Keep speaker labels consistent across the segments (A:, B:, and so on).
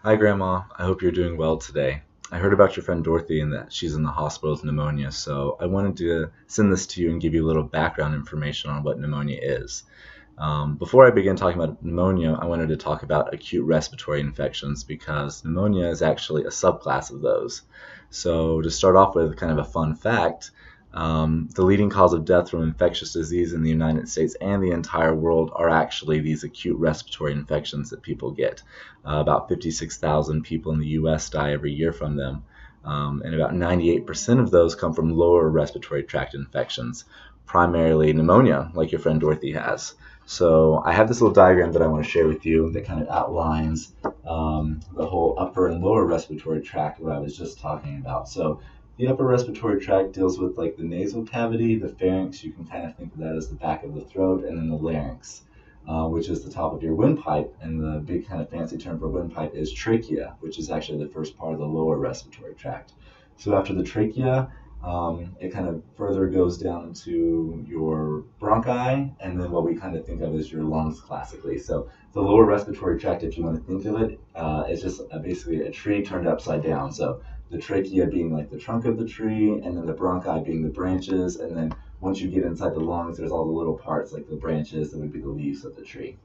A: Hi, Grandma. I hope you're doing well today. I heard about your friend Dorothy and that she's in the hospital with pneumonia, so I wanted to send this to you and give you a little background information on what pneumonia is. Before I begin talking about pneumonia, I wanted to talk about acute respiratory infections because pneumonia is actually a subclass of those. So to start off with kind of a fun fact, the leading cause of death from infectious disease in the United States and the entire world are actually these acute respiratory infections that people get. About 56,000 people in the U.S. die every year from them, and about 98% of those come from lower respiratory tract infections, primarily pneumonia, like your friend Dorothy has. So I have this little diagram that I want to share with you that kind of outlines the whole upper and lower respiratory tract, what I was just talking about. So the upper respiratory tract deals with like the nasal cavity, the pharynx, you can kind of think of that as the back of the throat, and then the larynx, which is the top of your windpipe. And the big kind of fancy term for windpipe is trachea, which is actually the first part of the lower respiratory tract. So after the trachea, it kind of further goes down to your bronchi, and then what we kind of think of as your lungs classically. So the lower respiratory tract, if you want to think of it, is just basically a tree turned upside down. So the trachea being like the trunk of the tree, and then the bronchi being the branches, and then once you get inside the lungs, there's all the little parts like the branches that would be the leaves of the tree.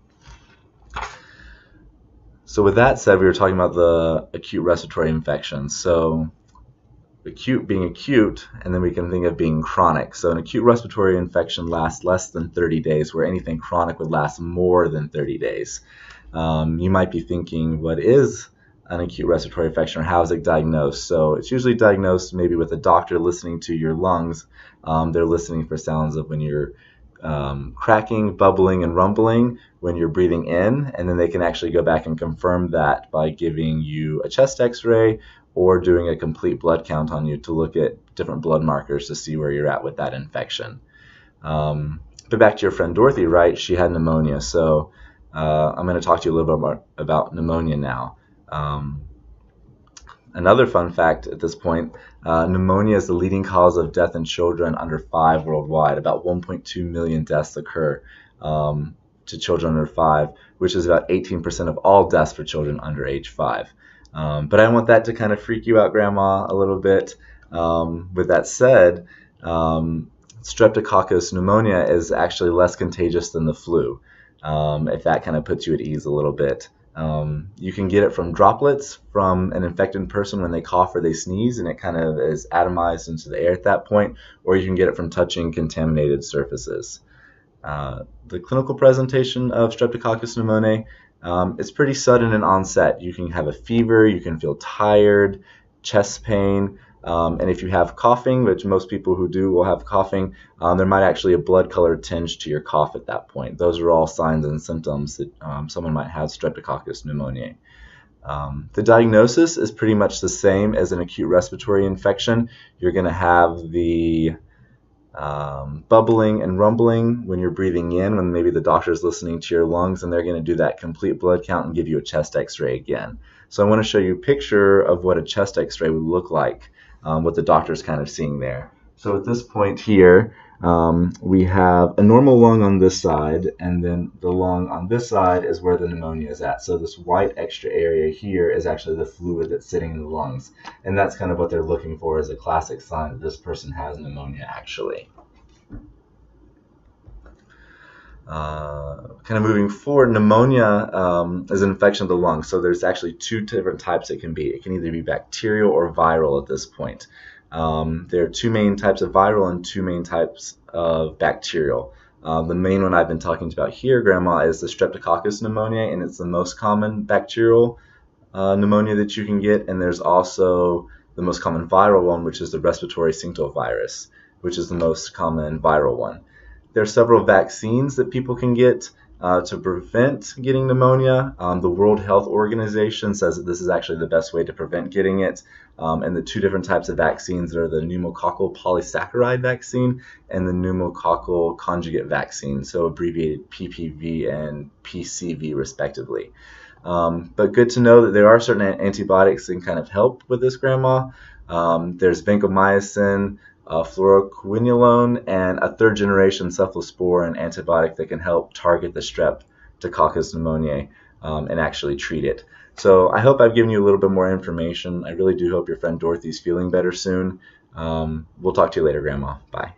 A: So with that said, we were talking about the acute respiratory infections. So acute being acute, and then we can think of being chronic. So an acute respiratory infection lasts less than 30 days, where anything chronic would last more than 30 days. You might be thinking, what is an acute respiratory infection, or how is it diagnosed? So it's usually diagnosed maybe with a doctor listening to your lungs. They're listening for sounds of when you're cracking, bubbling, and rumbling when you're breathing in, and then they can actually go back and confirm that by giving you a chest x-ray or doing a complete blood count on you to look at different blood markers to see where you're at with that infection. But back to your friend Dorothy, right? She had pneumonia, so I'm going to talk to you a little bit more about pneumonia now. Another fun fact at this point, pneumonia is the leading cause of death in children under 5 worldwide. About 1.2 million deaths occur to children under 5, which is about 18% of all deaths for children under age 5. But I want that to kind of freak you out, Grandma, a little bit. With that said, Streptococcus pneumonia is actually less contagious than the flu, if that kind of puts you at ease a little bit. You can get it from droplets from an infected person when they cough or they sneeze, and it kind of is atomized into the air at that point, or you can get it from touching contaminated surfaces. The clinical presentation of Streptococcus pneumoniae, it's pretty sudden in onset. You can have a fever, you can feel tired, chest pain, and if you have coughing, which most people who do will have coughing, there might actually a blood-colored tinge to your cough at that point. Those are all signs and symptoms that someone might have Streptococcus pneumoniae. The diagnosis is pretty much the same as an acute respiratory infection. You're going to have the bubbling and rumbling when you're breathing in, when maybe the doctor's listening to your lungs, and they're going to do that complete blood count and give you a chest x-ray again. So I want to show you a picture of what a chest x-ray would look like, what the doctor's kind of seeing there. So at this point here, we have a normal lung on this side, and then the lung on this side is where the pneumonia is at. So this white extra area here is actually the fluid that's sitting in the lungs, and that's kind of what they're looking for as a classic sign that this person has pneumonia actually. Kind of moving forward, pneumonia is an infection of the lungs. So there's actually 2 different types it can be. It can either be bacterial or viral at this point. There are 2 main types of viral and 2 main types of bacterial. The main one I've been talking about here, Grandma, is the Streptococcus pneumoniae, and it's the most common bacterial pneumonia that you can get. And there's also the most common viral one, which is the respiratory syncytial virus, which is the most common viral one. There are several vaccines that people can get to prevent getting pneumonia. The World Health Organization says that this is actually the best way to prevent getting it. And the 2 different types of vaccines are the pneumococcal polysaccharide vaccine and the pneumococcal conjugate vaccine, so abbreviated PPV and PCV respectively. But good to know that there are certain antibiotics that can kind of help with this, Grandma. There's vancomycin, fluoroquinolone, and a 3rd-generation cephalosporin antibiotic that can help target the Streptococcus pneumoniae. and actually treat it. So I hope I've given you a little bit more information. I really do hope your friend Dorothy's feeling better soon. We'll talk to you later, Grandma. Bye.